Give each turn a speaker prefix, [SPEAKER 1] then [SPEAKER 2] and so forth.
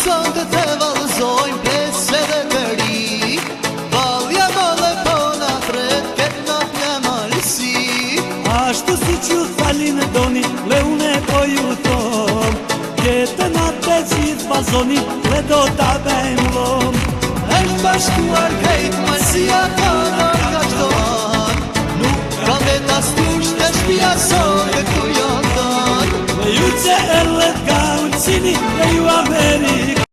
[SPEAKER 1] Sot të valëzojmë pese dhe këri, valja vale po na tret, ket na një malësi.
[SPEAKER 2] Ashtu si që thalin e doni, le une po ju thom, Kete na të gjithë bazoni, le do ta bejmë lom.
[SPEAKER 1] Është bashkuar krejt malësia ka nërë ka qdo anë, nuk ka veta stush të shpia sot e ku janë tanë.
[SPEAKER 2] Le ju që e let ga unë qini, le ju Amerikë.